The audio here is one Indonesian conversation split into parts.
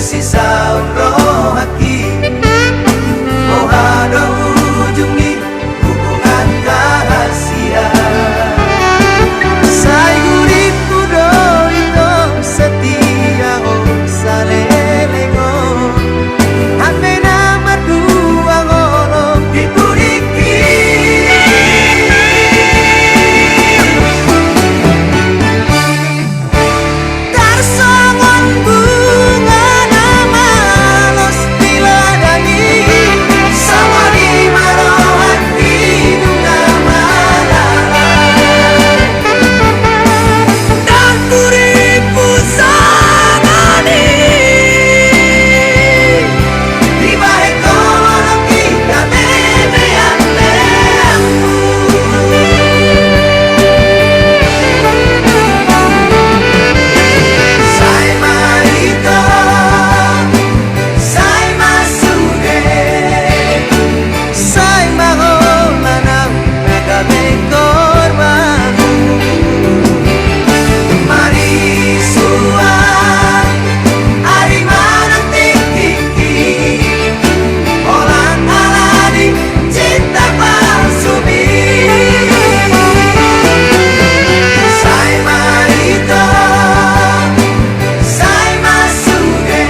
sisa rohaki mau ada ujungnya hubungan rahasia saya guriku doito setia salelengo ame nama dua ngolong dikuriki tarsongon bunga nama los diladani sama di marohan hidung nama dan kuripu sangani di baik tolong kita memean lembu saya marito saya masude saya mau manang nagabing korbanmu mari suan ari manang tiki orang alani cinta palsu saya marito saya masude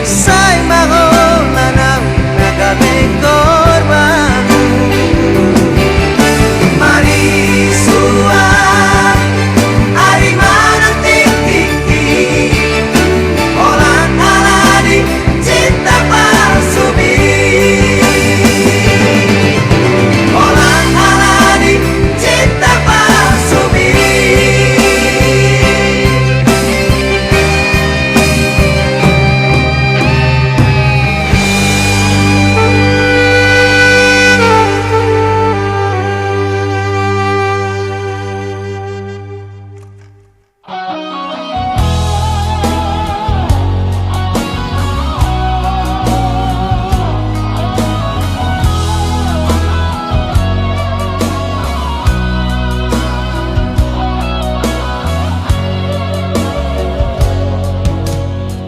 saya mau manang nagabing korbanmu mari suan ari manang tiki orang alani cinta palsu orang alani cinta palsu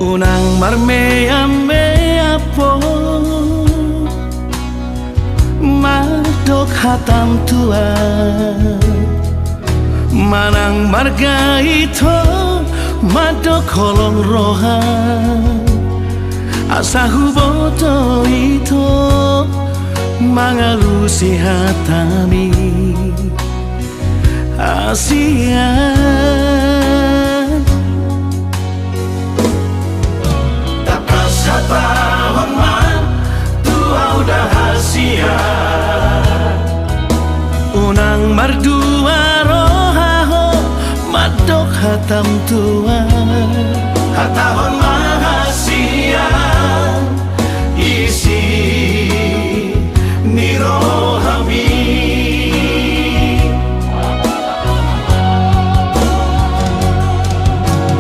unang marmea mea po madok hatam tua manang marga itu madok kolong rohan asa huboto itu mangalusi hatami asian tahun man tua udah hasia unang mardua rohaho madok hatam tua hatahon mahasia isi nirohami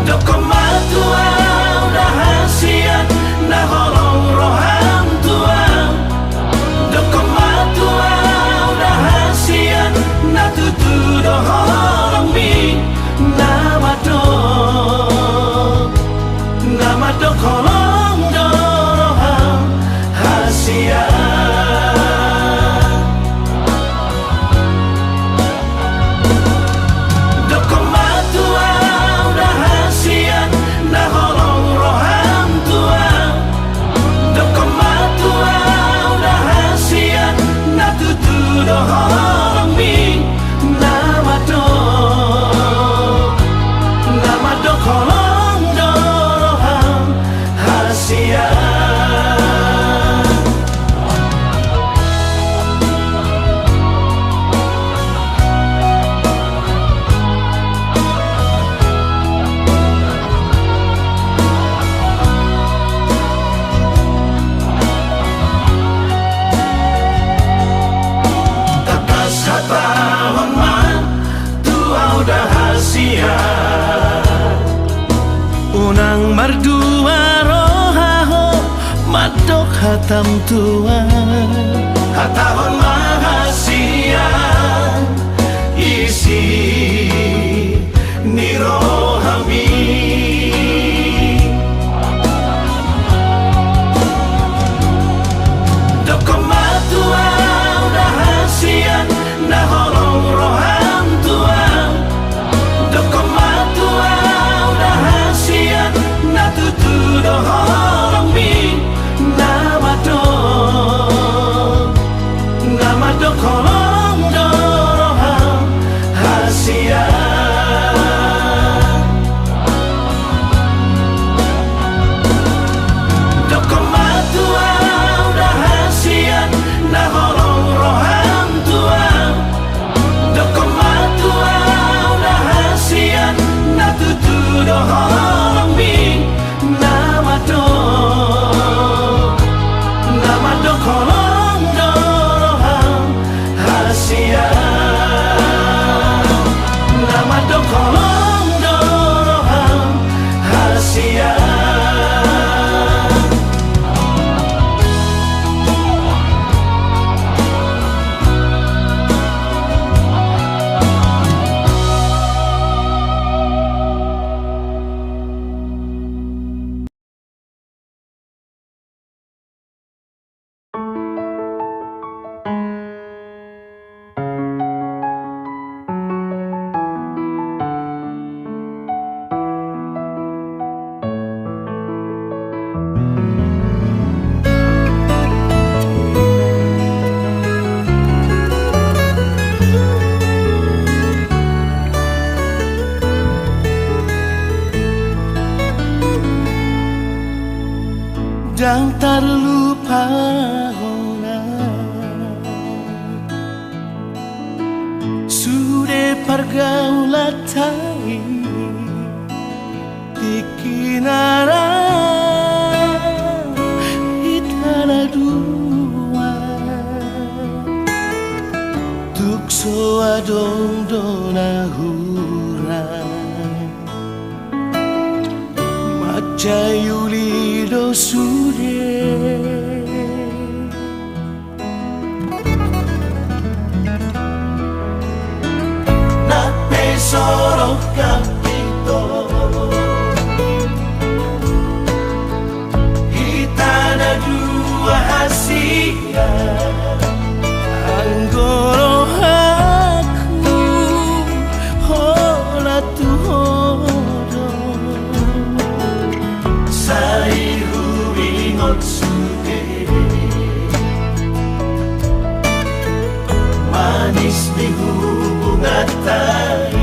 dokomatua udah hasia nah holong roham tua dokomatua udah hasia nah tutu doholong mi nama do kolong doroham hasia dokomatua udah hasia nah holong roham tua dokomatua udah hasia nah tutu doholong mi nama do kolong doroham hasia takas hatahon man tua udah hasia unang mardua rohaho madok hatam tua hatahon mahasia isi nirohami rahasia. Dan terlupa sudah pergaulan tai di kinara itala dua tuk soa dong dona hura macayuli do sude solo capito hitana dua hasia anggoro aku hola tu hodo sai huingot sude manis di hubungan tai.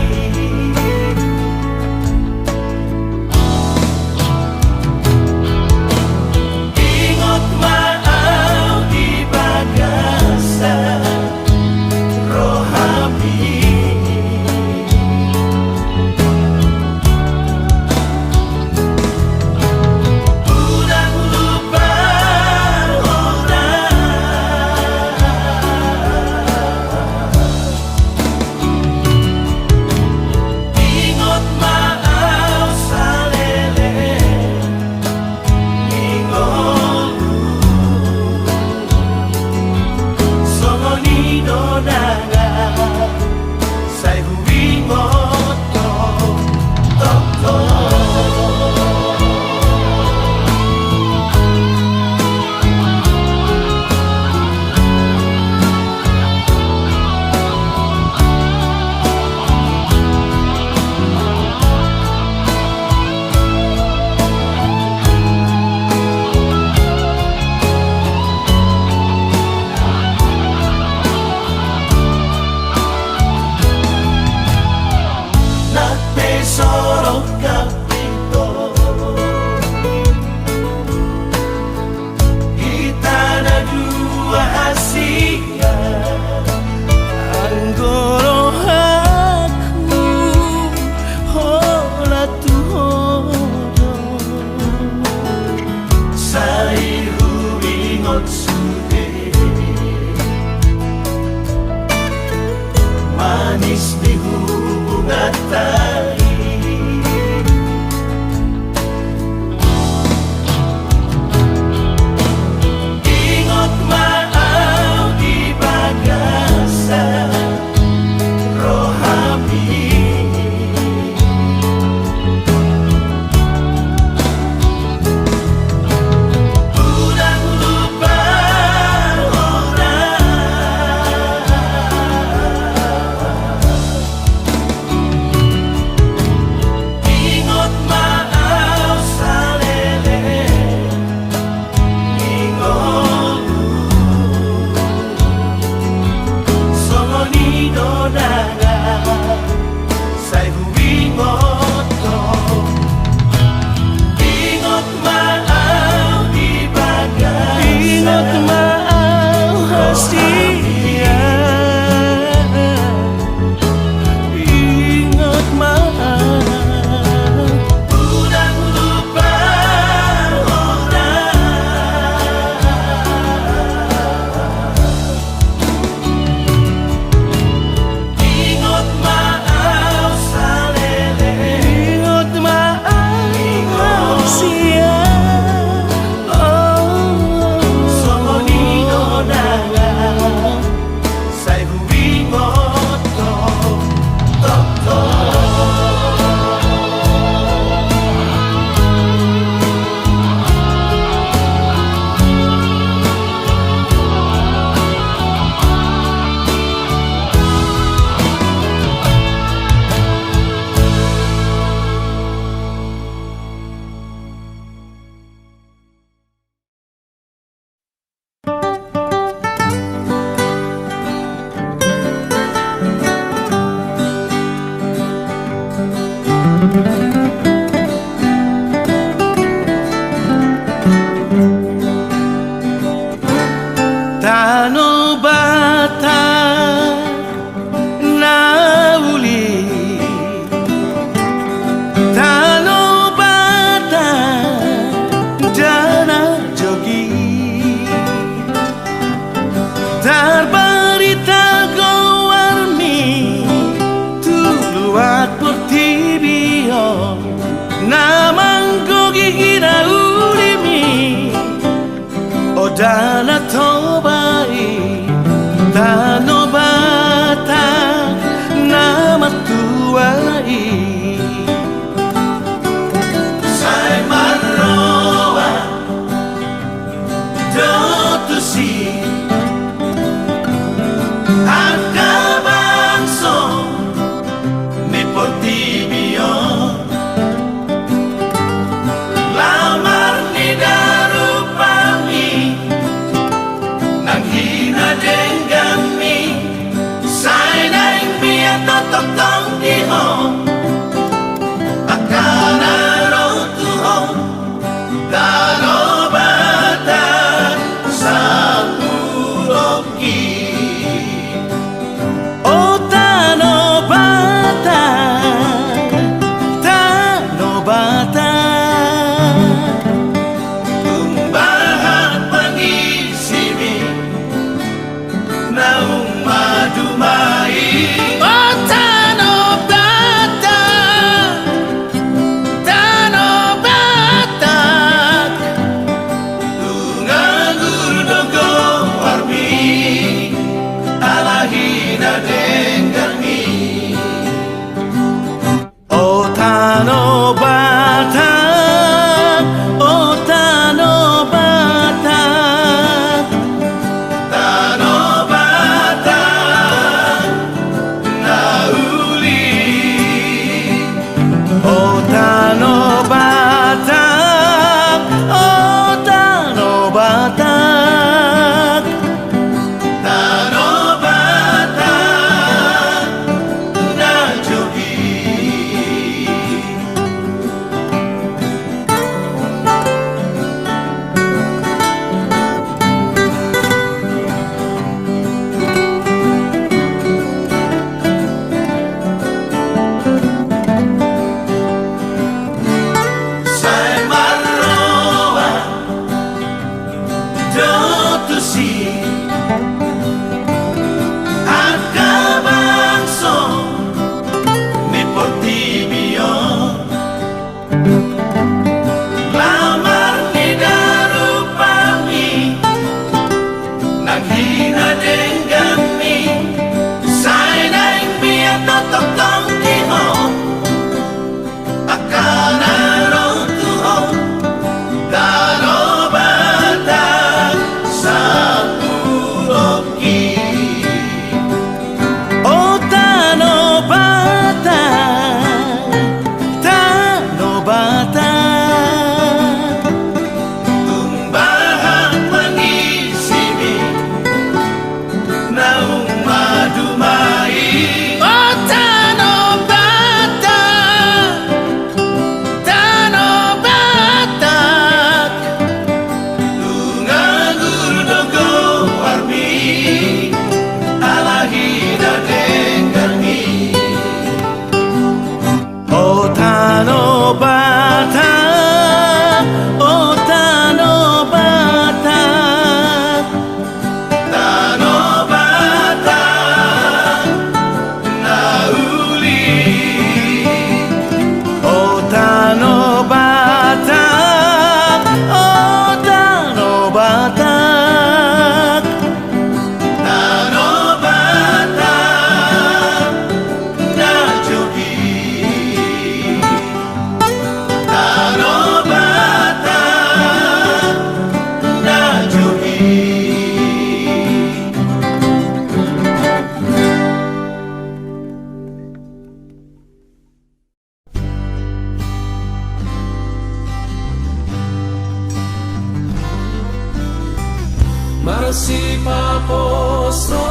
si papostro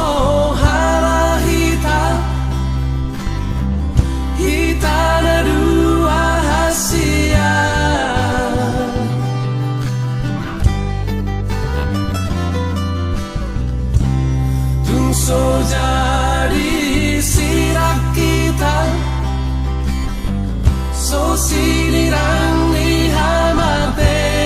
harahita hita na dua hasia tungso jadi sirak kita so sinirang ni hamatea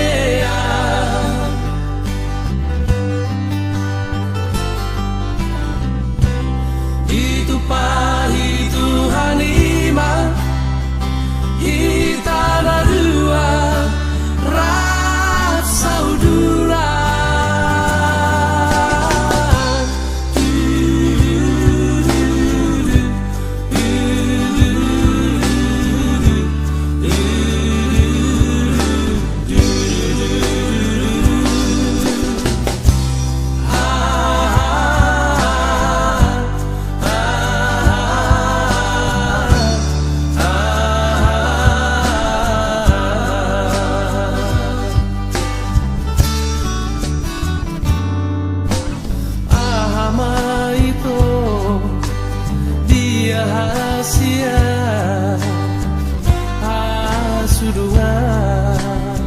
itu pahi Tuhan ima hita na dua rap saudara rahasia sudungan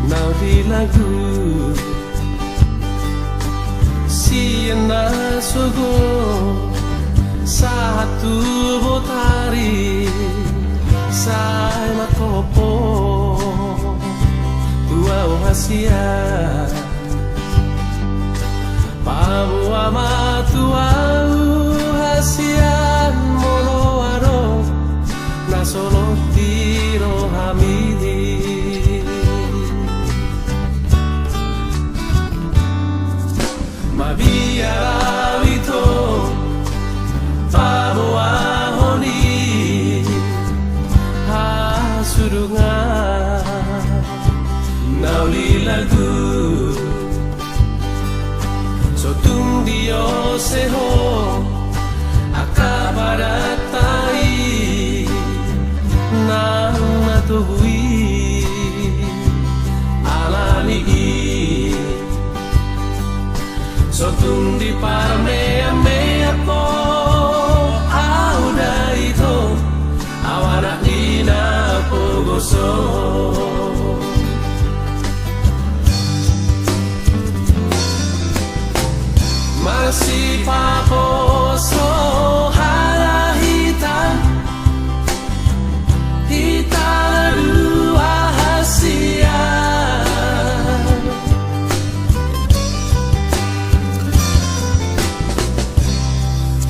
nau di lagu siena sogo satu botari sai makopo tua rahasia pamu amatuau hasian moloaro na solo tiro hamili mabiara wito pamu ahoni hasurungan nauli lagu sotung dio seho akabaratai nang natuhui alani sotung di parmea mea po auda ito awana ina pogoso si papostro harahita hita dua hasia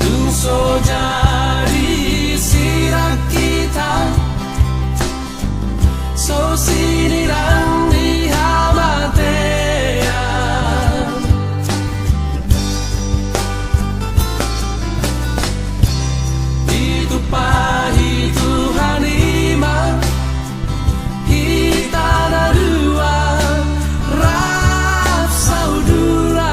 tungso jadi sirak kita so sinirang di hamatea pahi Tuhan ima hita na dua rap saudara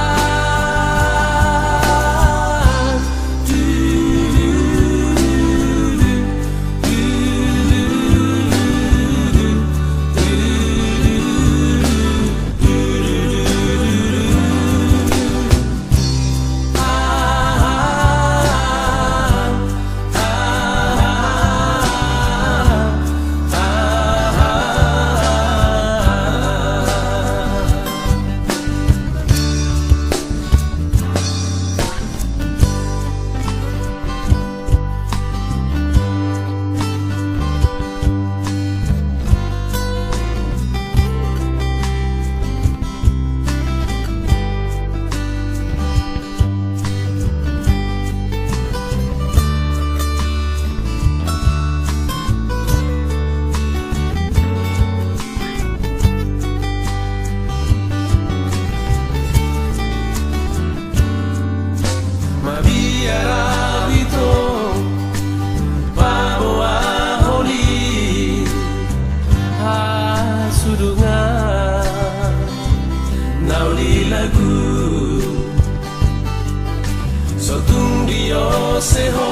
seho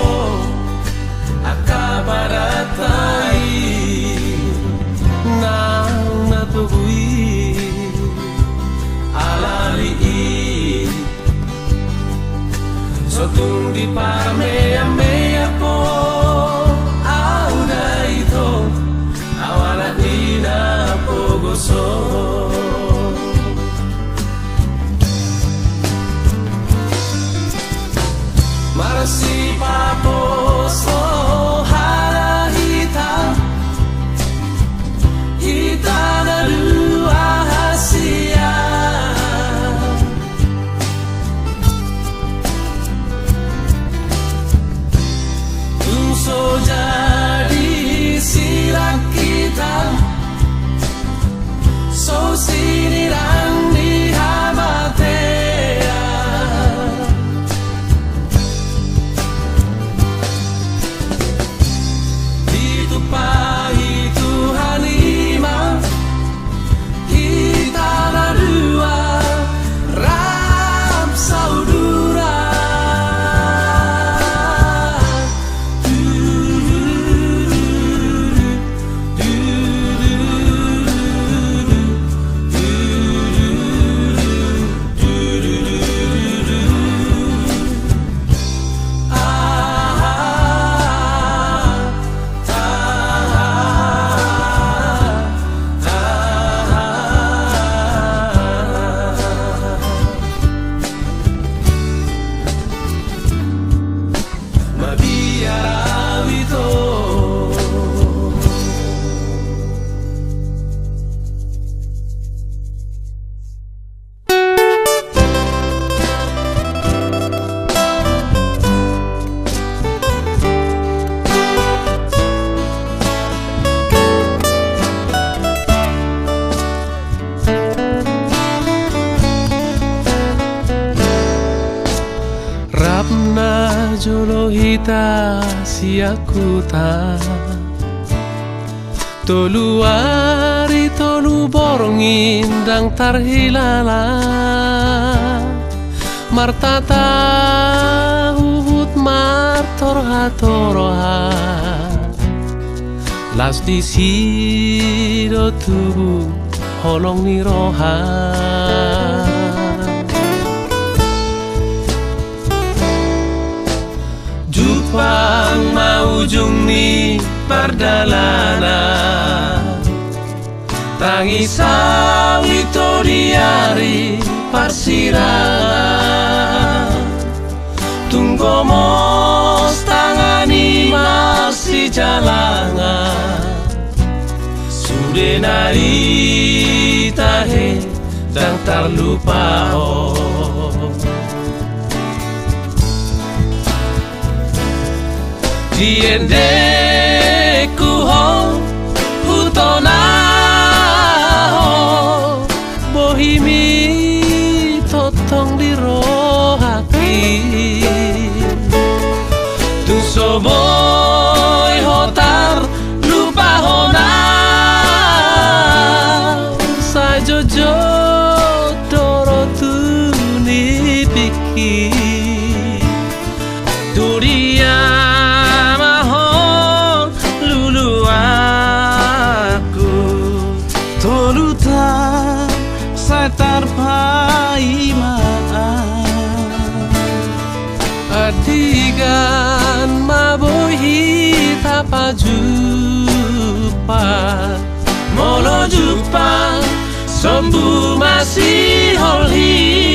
akabaratai nang natuhui alali tung di paramea-mea po au daito awala ina pogoso marasi papo so harahita hita na luahasia so jadi sila kita so sinirang di hamatea dito pa Tuhan ima kita na dua rap saudara Rapna jolo hita siakuta tolu ari tolu borongin dang tarhilala martata uhut martor hatoroha las di sido tubuh holong niroha Jupang maujung ni pardalanan tangis sawito diari parsirangan tunggu mos tangani masih jalangan sudah nari tahe dan terlupa Diende kuho hutona ho bohimi totong di rohaki tu soboy hotar lupa hona sa jojo doro tu ni piki dunia Adigan mabohi tapa jupa molo jupa sombu masih holhi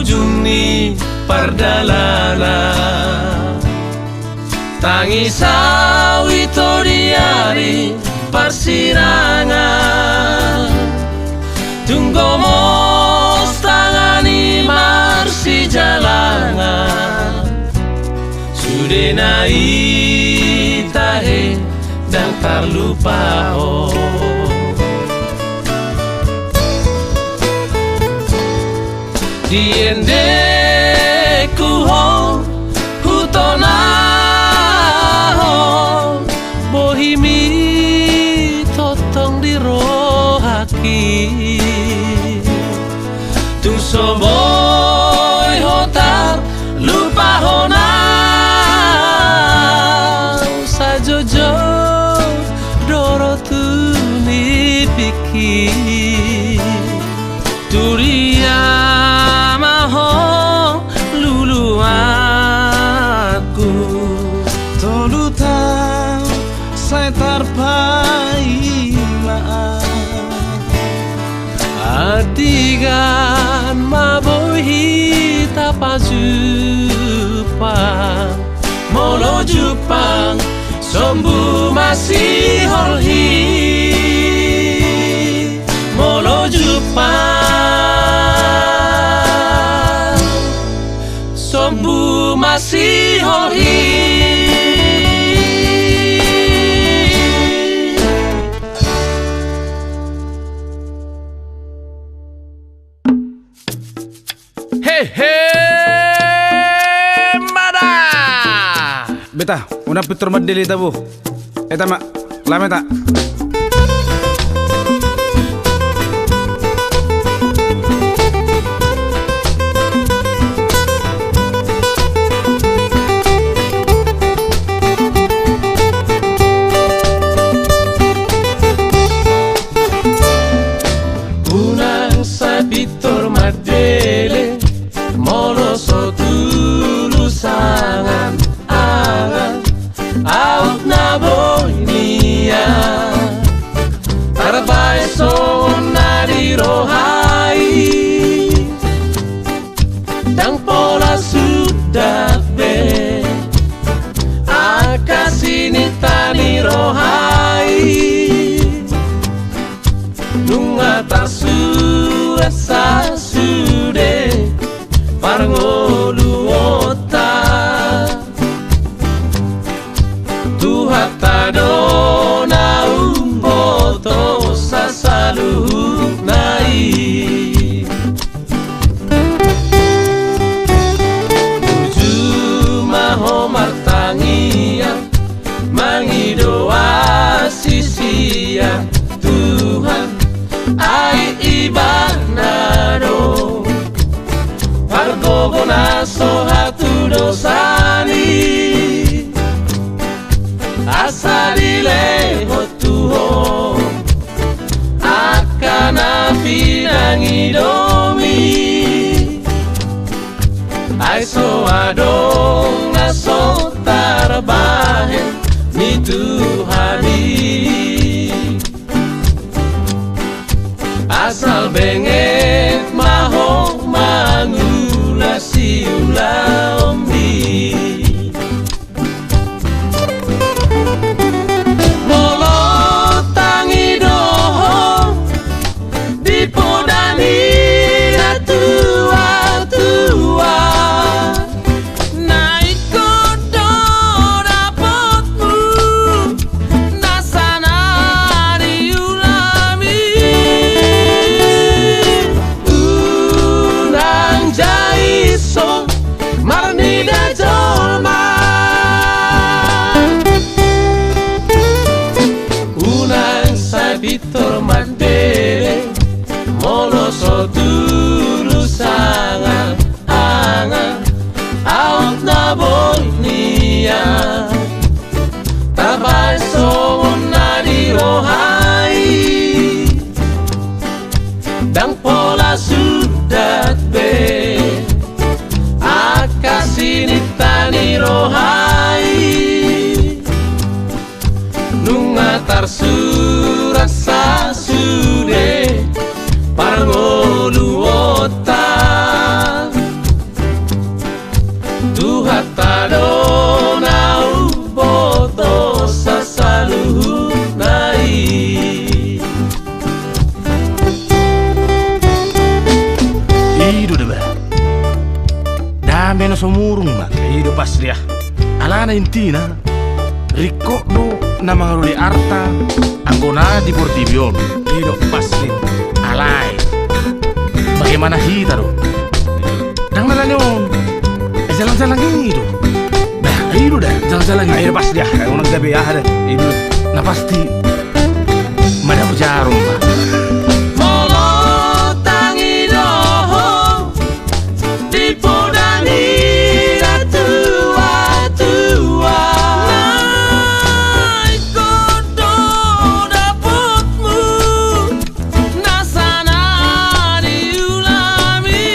ujung ni pardalanan tangis sawito diari parsirangan tunggu mos tangani marsi jalangan sudah naik tahe dan tak lupa diende ku hutona bohimi totong di rohaki tung soboy hotar lupa hona sajojo doro tuni piki turia maho lulu aku tolutan saya tarpai maaf adigan mabohi tapajupang molo Jepang sombu masih holhi molo Jepang sombu masih holhi. Mada Beta, una pitor madeli tabu. Eta mak, lama tak? Unang sa pitor madeli molo so tulusangan angan out na boinia tarbai so na di rohai dang pola sudah be akasini tani rohai nunga tarsuasa sude parngoluota tuhata dona umboto sasalu nai tuju maho martangia mangidoa sisia Tuhan ai ibanado Pargogona sohatu dosani asalile hotuho akana pinangidomi aiso adong aso tarbahe ni Tuhani asal benget maho mangula siula ombi molo tangi doho dipodani tua naik kodo dapatmu nasana diulami unang jaiso marnida jolma unang sabitor mandere molo so dulu sangat angan out na boinia tabai so na di rohai dang pola sudah be akasini tani rohai nunga tarsurat sasude parngoluota tuhata dona uboto sasaluhu nai Ido deh, dambe no somurung mak. Ido pas dia. Alana intina, riko do nama ngaruli arta anggona di Portibion. Iyo pasti. Alay. Bagaimana hita do? Dang nalanyon. Jalan-jalan gitu. Dah, ayo dah, jalan-jalan gitu. Ayo pas dia, unang gabi ada. Iyo. Nah pasti mana jarum pak. Molo tangi doho di podani tua-tua. Naik kodo dapatmu nasana diulami.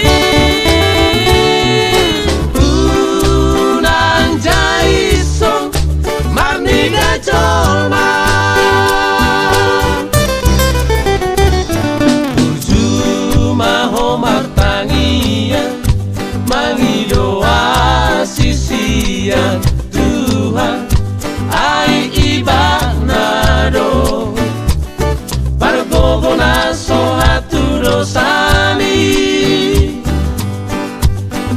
Unang jaiso marni gajolma. Sisian Tuhan ai ibanado pargogona sohatu dosani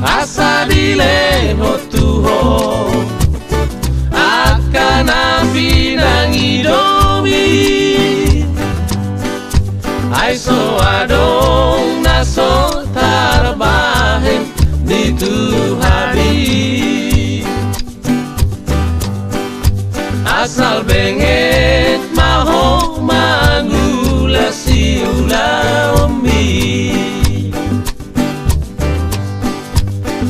asa dileno tuho akan pinang idomi ai so adong naso tarbahen di Tuhani asal benget maho mangula siula omi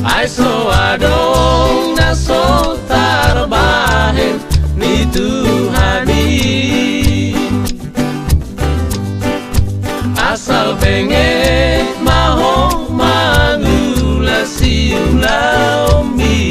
ai so adong naso tarbahen ni Tuhani asal benget maho mangula siula omi.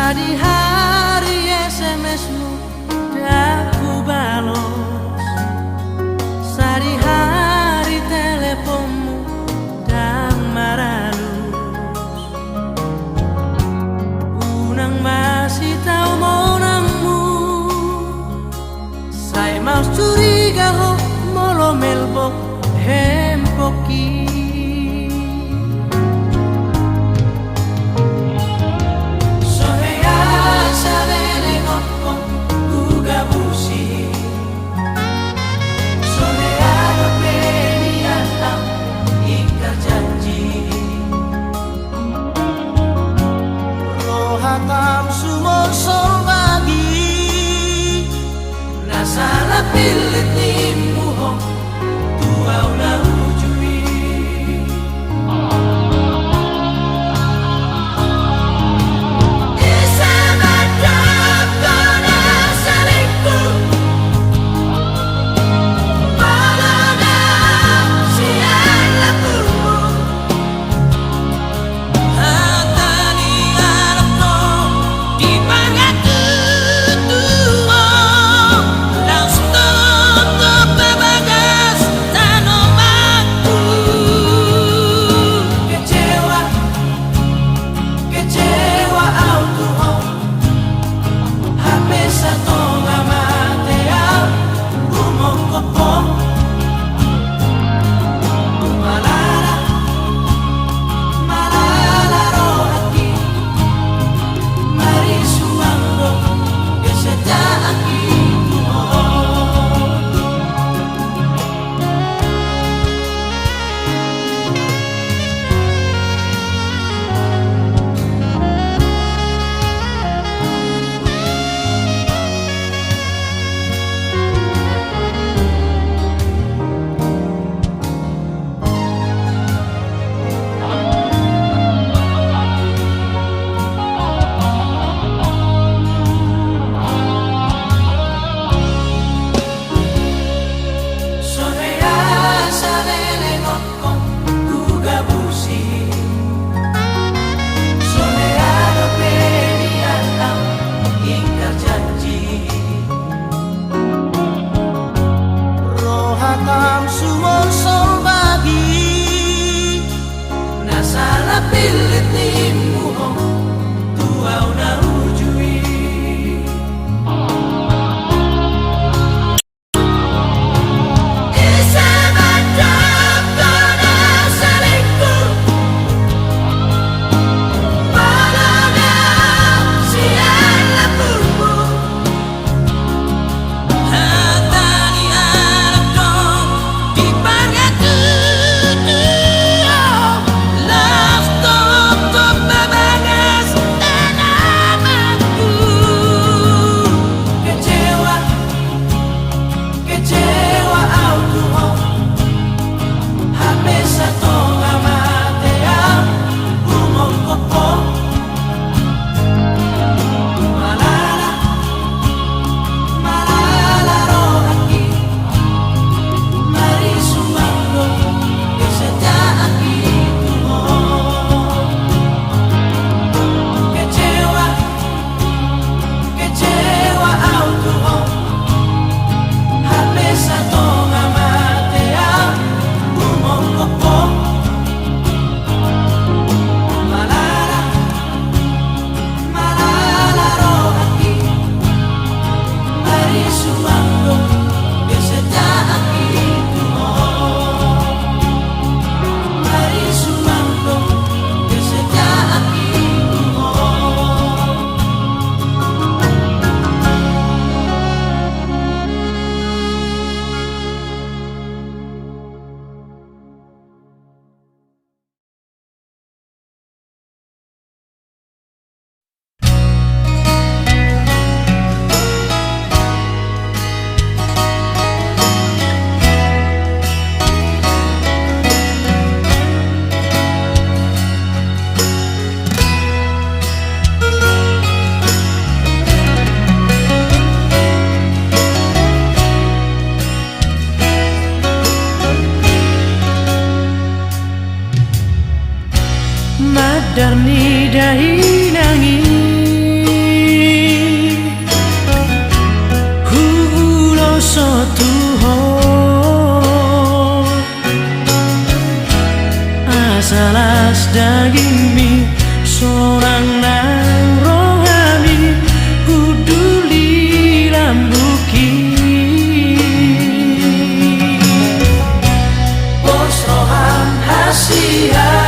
Di hari SMS-mu dah ku balos, di hari teleponmu dah maralus. Unang masih tahu monangmu, saya mau curiga ho molo melbo hempoki. pilit ni muho tuau na ujui Isa macam kena selingkuh Malamnya siang lampumu Hatani anak dong di banyak dunia Love top bebagas tanamanku Kecewa auto HP satu ngamatea umong koko Malala rohaki Mari sumando kesejahteraan itu Kecewa auto HP satu ngamatea umong koko Malala rohaki Mari sumando kesejahteraan itu Mari sumando kesejahteraan itu Madar ni dahi nangi Hulo sotu ho Asalas daging mi Seorang nang rohani Kuduli lambuki Bos rohan hasiah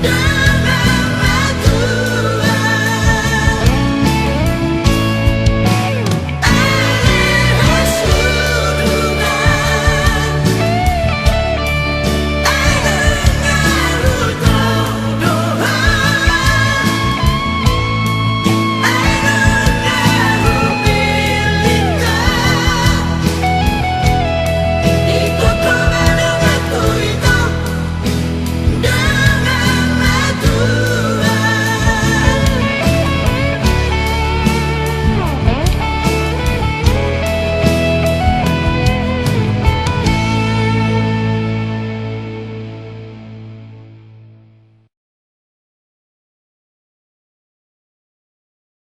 Dah